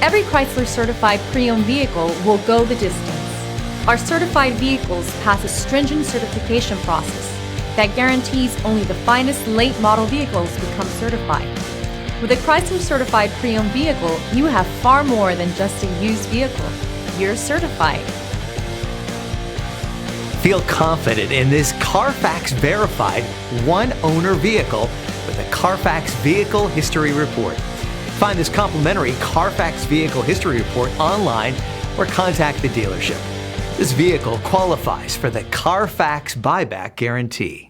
Every Chrysler certified pre-owned vehicle will go the distance. Our certified vehicles pass a stringent certification process that guarantees only the finest late model vehicles become certified. With a Chrysler certified pre-owned vehicle, you have far more than just a used vehicle. You're certified. Feel confident in this Carfax verified one-owner vehicle with a Carfax Vehicle History Report. Find this complimentary Carfax Vehicle History Report online or contact the dealership. This vehicle qualifies for the Carfax Buyback Guarantee.